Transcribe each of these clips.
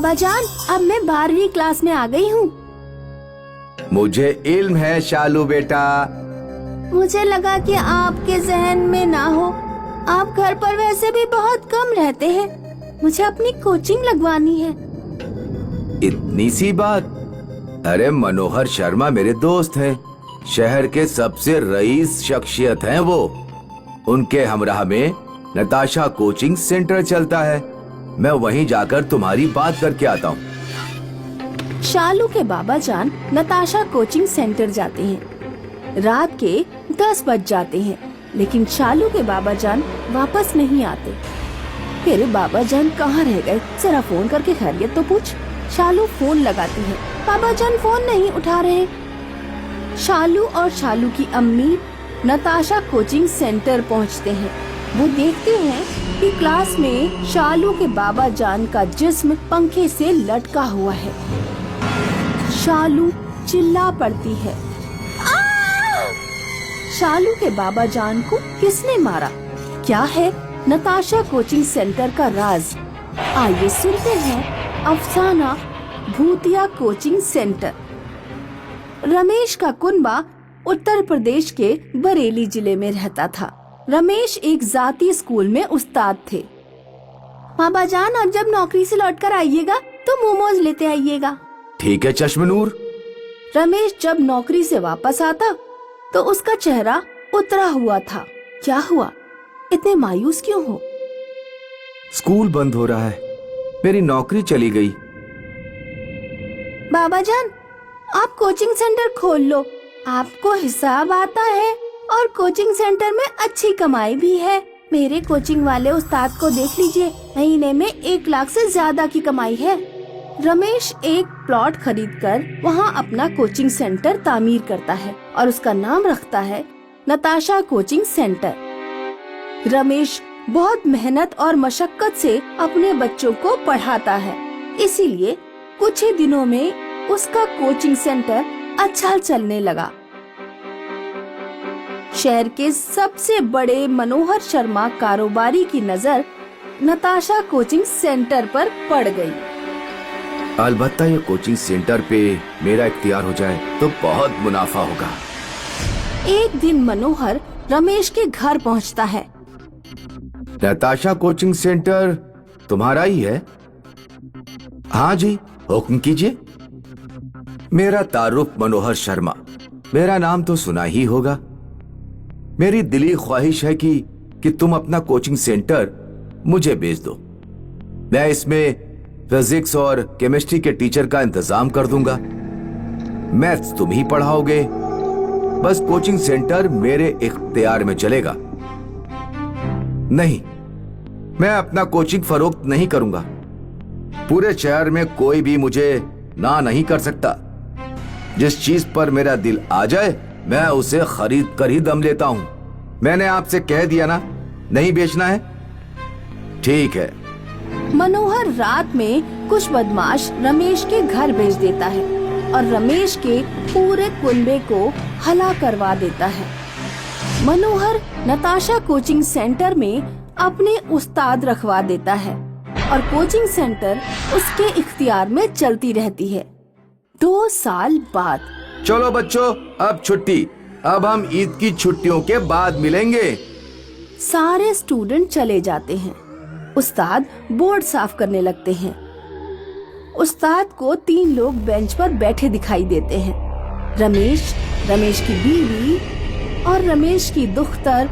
बाबा जान, अब मैं 12वीं क्लास में आ गई हूँ। मुझे इल्म है शालू बेटा। मुझे लगा कि आपके जहन में ना हो। आप घर पर वैसे भी बहुत कम रहते हैं। मुझे अपनी कोचिंग लगवानी है। इतनी सी बात? अरे मनोहर शर्मा मेरे दोस्त हैं। शहर के सबसे रईस शख्सियत हैं वो। उनके हमराह में नताशा कोचिंग सेंटर चलता है। मैं वहीं जाकर तुम्हारी बात करके आता हूँ। शालू के बाबा जान नताशा कोचिंग सेंटर जाते हैं। रात के 10 बज जाते हैं, लेकिन शालू के बाबा जान वापस नहीं आते। फिर बाबा जान कहाँ रह गए, जरा फोन करके खैरियत तो पूछ। शालू फोन लगाती है, बाबा जान फोन नहीं उठा रहे। शालू और शालू की अम्मी नताशा कोचिंग सेंटर पहुँचते हैं। वो देखते हैं कि क्लास में शालू के बाबा जान का जिस्म पंखे से लटका हुआ है। शालू चिल्ला पड़ती है, शालू के बाबा जान को किसने मारा? क्या है नताशा कोचिंग सेंटर का राज? आइए सुनते हैं अफसाना भूतिया कोचिंग सेंटर। रमेश का कुनबा उत्तर प्रदेश के बरेली जिले में रहता था। रमेश एक जाती स्कूल में उस्ताद थे। बाबा जान, अब जब नौकरी से लौटकर आइएगा तो मोमोज लेते आइएगा। ठीक है चश्मनूर। रमेश जब नौकरी से वापस आता तो उसका चेहरा उतरा हुआ था। क्या हुआ, इतने मायूस क्यों हो? स्कूल बंद हो रहा है, मेरी नौकरी चली गई। बाबा जान, आप कोचिंग सेंटर खोल लो। आपको हिसाब आता है और कोचिंग सेंटर में अच्छी कमाई भी है। मेरे कोचिंग वाले उस्ताद को देख लीजिए, महीने में 1 लाख से ज्यादा की कमाई है। रमेश एक प्लॉट खरीदकर वहाँ अपना कोचिंग सेंटर तामीर करता है और उसका नाम रखता है नताशा कोचिंग सेंटर। रमेश बहुत मेहनत और मशक्कत से अपने बच्चों को पढ़ाता है, इसीलिए कुछ ही दिनों में उसका कोचिंग सेंटर अच्छा चलने लगा। शहर के सबसे बड़े मनोहर शर्मा कारोबारी की नजर नताशा कोचिंग सेंटर पर पड़ गई। अलबत्ता ये कोचिंग सेंटर पे मेरा इख्तियार हो जाए तो बहुत मुनाफा होगा। एक दिन मनोहर रमेश के घर पहुंचता है। नताशा कोचिंग सेंटर तुम्हारा ही है? हाँ जी, हुक्म कीजिए। मेरा तारुफ मनोहर शर्मा। मेरा नाम तो सुना ही होगा। मेरी दिली ख्वाहिश है कि तुम अपना कोचिंग सेंटर मुझे बेच दो। मैं इसमें फिजिक्स और केमिस्ट्री के टीचर का इंतजाम कर दूंगा। मैथ्स तुम ही पढ़ाओगे। बस कोचिंग सेंटर मेरे इख्तियार में चलेगा। नहीं, मैं अपना कोचिंग फरोख्त नहीं करूंगा। पूरे शहर में कोई भी मुझे ना नहीं कर सकता। जिस चीज पर मेरा दिल आ जाए मैं उसे खरीद कर ही दम लेता हूं। मैंने आपसे कह दिया ना, नहीं बेचना है। ठीक है। मनोहर रात में कुछ बदमाश रमेश के घर भेज देता है और रमेश के पूरे कुनबे को हला करवा देता है। मनोहर नताशा कोचिंग सेंटर में अपने उस्ताद रखवा देता है और कोचिंग सेंटर उसके इख्तियार में चलती रहती है। 2 साल बाद। चलो बच्चों, अब छुट्टी। अब हम ईद की छुट्टियों के बाद मिलेंगे। सारे स्टूडेंट चले जाते हैं। उस्ताद बोर्ड साफ करने लगते हैं। उस्ताद को 3 लोग बेंच पर बैठे दिखाई देते हैं। रमेश, रमेश की बीवी और रमेश की दुख्तर।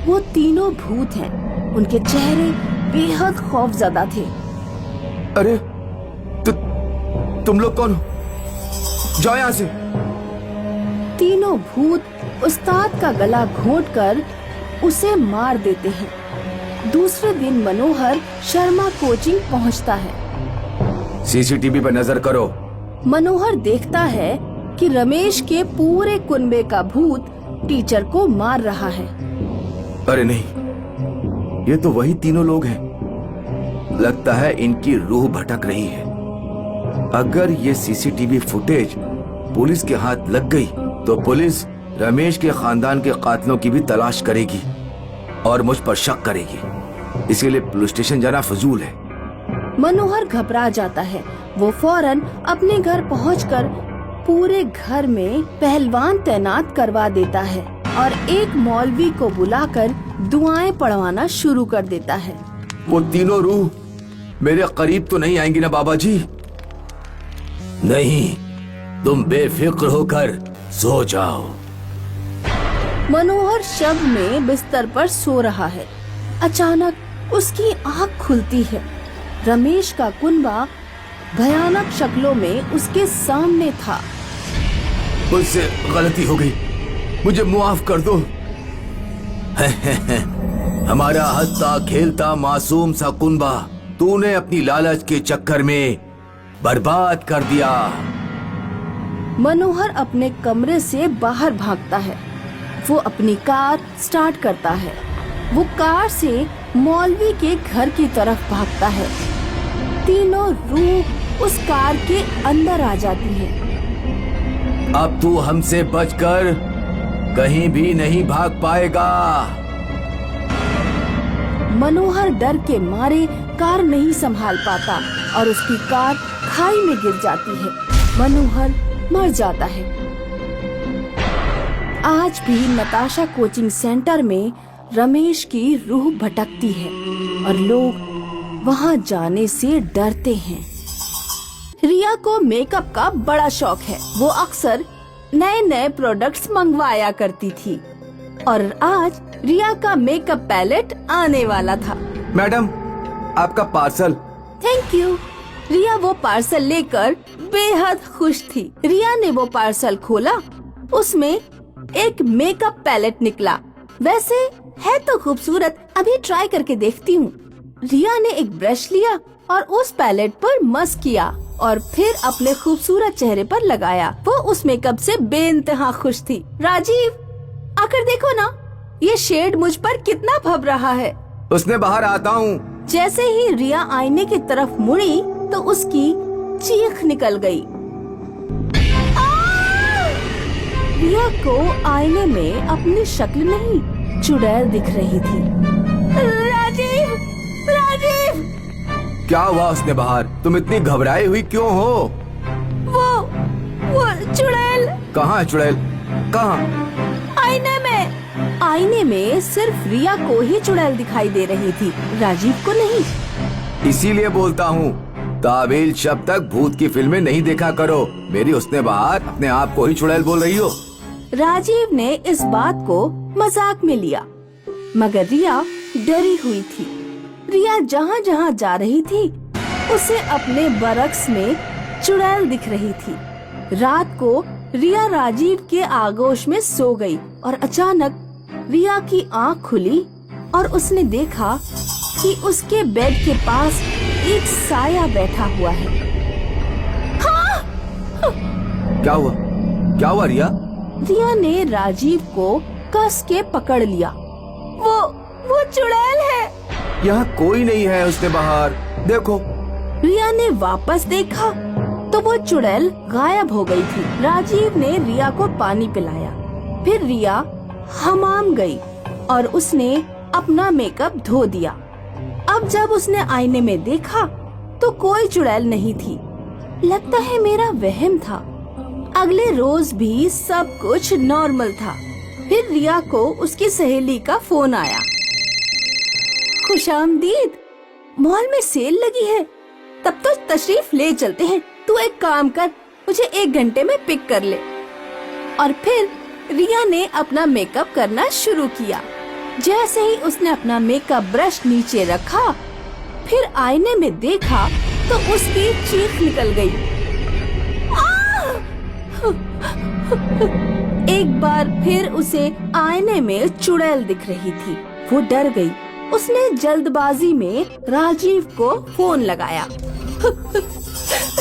वो तीनों भूत हैं। उनके चेहरे बेहद खौफजदा थे। अरे तुम लोग कौन हो? जाओ यहाँ से। तीनों भूत उस्ताद का गला घोंटकर उसे मार देते हैं। दूसरे दिन मनोहर शर्मा कोचिंग पहुंचता है। सीसीटीवी पर नजर करो। मनोहर देखता है कि रमेश के पूरे कुनबे का भूत टीचर को मार रहा है। अरे नहीं, ये तो वही तीनों लोग हैं। लगता है इनकी रूह भटक रही है। अगर ये सीसीटीवी फुटेज पुलिस के हाथ लग गई तो पुलिस रमेश के खानदान के कातिलों की भी तलाश करेगी और मुझ पर शक करेगी। इसीलिए पुलिस स्टेशन जाना फजूल है। मनोहर घबरा जाता है। वो फौरन अपने घर पहुंचकर पूरे घर में पहलवान तैनात करवा देता है और एक मौलवी को बुलाकर दुआएं पढ़वाना शुरू कर देता है। वो तीनों रूह मेरे करीब तो नहीं आएंगी ना बाबा जी? नहीं, तुम बेफिक्र होकर सो जाओ। मनोहर शव में बिस्तर पर सो रहा है। अचानक उसकी आँख खुलती है। रमेश का कुनबा भयानक शक्लों में उसके सामने था। मुझसे गलती हो गई, मुझे माफ कर दो। हमारा हंसता खेलता मासूम सा कुनबा तूने अपनी लालच के चक्कर में बर्बाद कर दिया। मनोहर अपने कमरे से बाहर भागता है। वो अपनी कार स्टार्ट करता है। वो कार से मौलवी के घर की तरफ भागता है। तीनों रूह उस कार के अंदर आ जाती है। अब तू हमसे बचकर कहीं भी नहीं भाग पाएगा। मनोहर डर के मारे कार नहीं संभाल पाता और उसकी कार खाई में गिर जाती है। मनोहर मर जाता है। आज भी नताशा कोचिंग सेंटर में रमेश की रूह भटकती है और लोग वहां जाने से डरते हैं। रिया को मेकअप का बड़ा शौक है। वो अक्सर नए नए प्रोडक्ट्स मंगवाया करती थी और आज रिया का मेकअप पैलेट आने वाला था। मैडम, आपका पार्सल। Thank you. रिया वो पार्सल लेकर बेहद खुश थी। रिया ने वो पार्सल खोला। उसमें एक मेकअप पैलेट निकला। वैसे है तो खूबसूरत, अभी ट्राई करके देखती हूँ। रिया ने एक ब्रश लिया और उस पैलेट पर मस्क किया और फिर अपने खूबसूरत चेहरे पर लगाया। वो उस मेकअप से बेइंतहा खुश थी। राजीव, आकर देखो ना, ये शेड मुझ पर कितना भभ रहा है। उसने बाहर आता हूँ। जैसे ही रिया आईने की तरफ मुड़ी तो उसकी चीख निकल गई। रिया को आईने में अपनी शक्ल नहीं, चुड़ैल दिख रही थी। राजीव, राजीव! क्या हुआ उसने बाहर? तुम इतनी घबराई हुई क्यों हो? वो चुड़ैल। कहाँ है चुड़ैल? कहाँ? आईने में। आईने में सिर्फ रिया को ही चुड़ैल दिखाई दे रही थी, राजीव को नहीं। इसीलिए बोलता हूँ, ताबील शब्द तक भूत की फिल्में नहीं देखा करो। मेरी उसने बाहर अपने आप को ही चुड़ैल बोल रही हो। राजीव ने इस बात को मजाक में लिया, मगर रिया डरी हुई थी। रिया जहाँ जहाँ जा रही थी उसे अपने बरक्स में चुड़ैल दिख रही थी। रात को रिया राजीव के आगोश में सो गई और अचानक रिया की आँख खुली और उसने देखा कि उसके बेड के पास एक साया बैठा हुआ है। हाँ! क्या हुआ? क्या हुआ रिया? रिया ने राजीव को कस के पकड़ लिया। वो चुड़ैल है। यहाँ कोई नहीं है उसने बाहर, देखो। रिया ने वापस देखा तो वो चुड़ैल गायब हो गई थी। राजीव ने रिया को पानी पिलाया। फिर रिया हमाम गई और उसने अपना मेकअप धो दिया। अब जब उसने आईने में देखा तो कोई चुड़ैल नहीं थी। लगता है मेरा वहम था। अगले रोज भी सब कुछ नॉर्मल था। फिर रिया को उसकी सहेली का फोन आया। खुशामदीद, मॉल में सेल लगी है, तब तो तशरीफ ले चलते हैं। तू एक काम कर, मुझे 1 घंटे में पिक कर ले। और फिर रिया ने अपना मेकअप करना शुरू किया। जैसे ही उसने अपना मेकअप ब्रश नीचे रखा, फिर आईने में देखा तो उसकी चीख निकल गई। एक बार फिर उसे आईने में चुड़ैल दिख रही थी। वो डर गई। उसने जल्दबाजी में राजीव को फोन लगाया।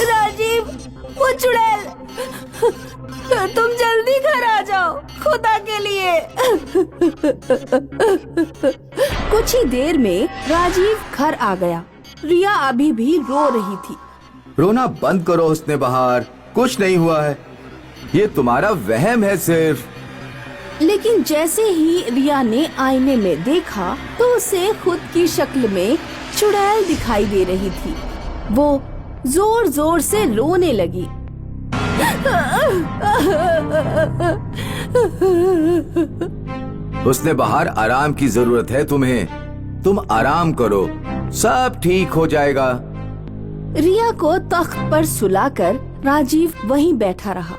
राजीव, वो चुड़ैल, तुम जल्दी घर आ जाओ, खुदा के लिए। कुछ ही देर में राजीव घर आ गया। रिया अभी भी रो रही थी। रोना बंद करो, उसने बाहर कुछ नहीं हुआ है, ये तुम्हारा वहम है सिर्फ। लेकिन जैसे ही रिया ने आईने में देखा तो उसे खुद की शक्ल में चुड़ैल दिखाई दे रही थी। वो जोर जोर से रोने लगी। हुस्ने बहार, आराम की जरूरत है तुम्हें। तुम आराम करो, सब ठीक हो जाएगा। रिया को तख्त पर सुलाकर राजीव वहीं बैठा रहा।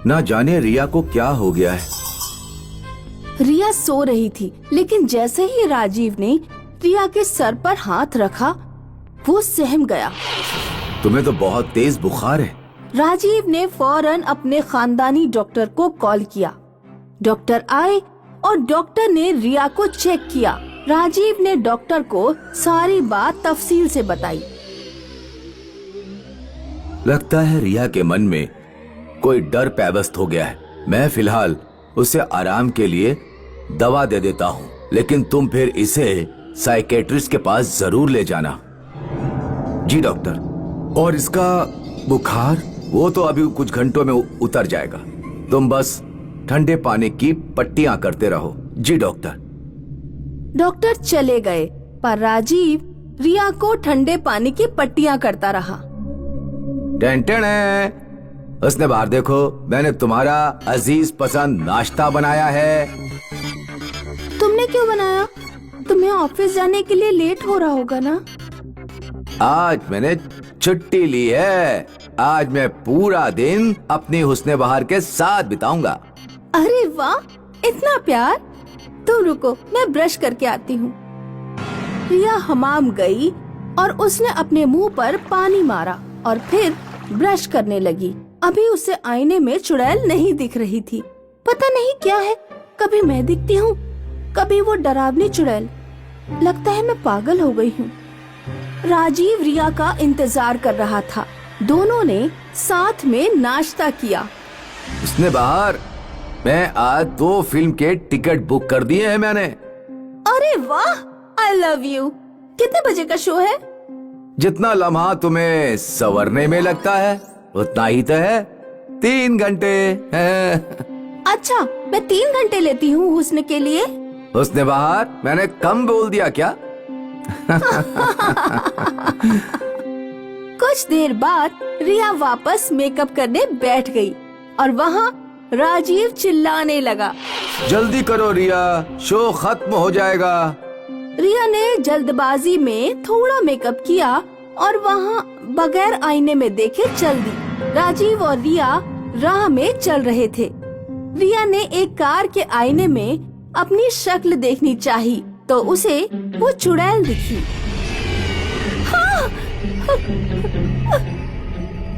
ना जाने रिया को क्या हो गया है। रिया सो रही थी, लेकिन जैसे ही राजीव ने रिया के सर पर हाथ रखा, वो सहम गया। तुम्हें तो बहुत तेज बुखार है। राजीव ने फौरन अपने खानदानी डॉक्टर को कॉल किया। डॉक्टर आए और डॉक्टर ने रिया को चेक किया। राजीव ने डॉक्टर को सारी बात तफसील से बताई। लगता है रिया के मन में कोई डर पैवस्त हो गया है। मैं फिलहाल उसे आराम के लिए दवा दे देता हूँ, लेकिन तुम फिर इसे साइकेट्रिस्ट के पास जरूर ले जाना। जी डॉक्टर। और इसका बुखार? वो तो अभी कुछ घंटों में उतर जाएगा। तुम बस ठंडे पानी की पट्टियां करते रहो। जी डॉक्टर। डॉक्टर चले गए, पर राजीव रिया को ठंडे पानी की पट्टियां करता रहा। टेंटेन है, उसने बाहर देखो, मैंने तुम्हारा अजीज पसंद नाश्ता बनाया है। तुमने क्यों बनाया? तुम्हें ऑफिस जाने के लिए लेट हो रहा होगा ना? आज मैंने छुट्टी ली है। आज मैं पूरा दिन अपनी हुस्ने बहार के साथ बिताऊंगा। अरे वाह, इतना प्यार। तुम रुको, मैं ब्रश करके आती हूँ। रिया हमाम गई और उसने अपने मुंह पर पानी मारा और फिर ब्रश करने लगी। अभी उसे आईने में चुड़ैल नहीं दिख रही थी। पता नहीं क्या है, कभी मैं दिखती हूँ, कभी वो डरावनी चुड़ैल। लगता है मैं पागल हो गई हूँ। राजीव रिया का इंतजार कर रहा था। दोनों ने साथ में नाश्ता किया। उसने बाहर, मैं आज 2 फिल्म के टिकट बुक कर दिए हैं मैंने। अरे वाह, आई लव यू। कितने बजे का शो है? जितना लम्हा तुम्हें संवरने में लगता है उतना ही तो है। 3 घंटे। अच्छा, मैं 3 घंटे लेती हूँ हुस्न के लिए। उसने बाहर, मैंने कम बोल दिया क्या? कुछ देर बाद रिया वापस मेकअप करने बैठ गई और वहाँ राजीव चिल्लाने लगा। जल्दी करो रिया, शो खत्म हो जाएगा। रिया ने जल्दबाजी में थोड़ा मेकअप किया और वहाँ बगैर आईने में देखे चल दी। राजीव और रिया राह में चल रहे थे। रिया ने एक कार के आईने में अपनी शक्ल देखनी चाही तो उसे वो चुड़ैल दिखी। हाँ!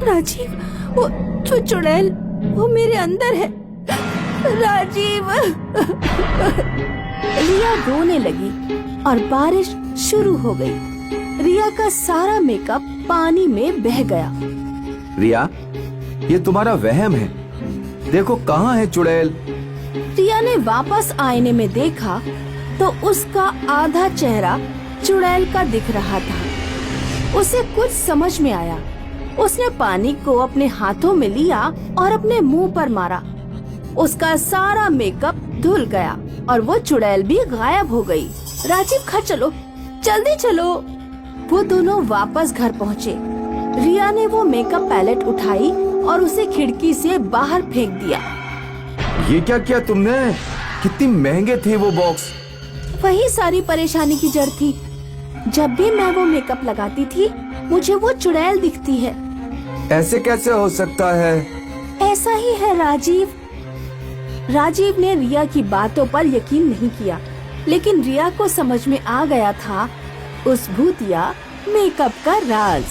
राजीव, वो जो चुड़ैल, वो मेरे अंदर है। राजीव! रिया रोने लगी और बारिश शुरू हो गई। रिया का सारा मेकअप पानी में बह गया। रिया, ये तुम्हारा वहम है। देखो कहाँ है चुड़ैल। रिया ने वापस आईने में देखा तो उसका आधा चेहरा चुड़ैल का दिख रहा था। उसे कुछ समझ में आया। उसने पानी को अपने हाथों में लिया और अपने मुंह पर मारा। उसका सारा मेकअप धुल गया और वो चुड़ैल भी गायब हो गई। राजीव, घर चलो, जल्दी चलो। वो दोनों वापस घर पहुँचे। रिया ने वो मेकअप पैलेट उठाई और उसे खिड़की से बाहर फेंक दिया। ये क्या किया तुमने? कितनी महंगे थे वो बॉक्स। वही सारी परेशानी की जड़ थी। जब भी मैं वो मेकअप लगाती थी, मुझे वो चुड़ैल दिखती है। ऐसे कैसे हो सकता है? ऐसा ही है राजीव। राजीव ने रिया की बातों पर यकीन नहीं किया, लेकिन रिया को समझ में आ गया था उस भूतिया मेकअप का राज।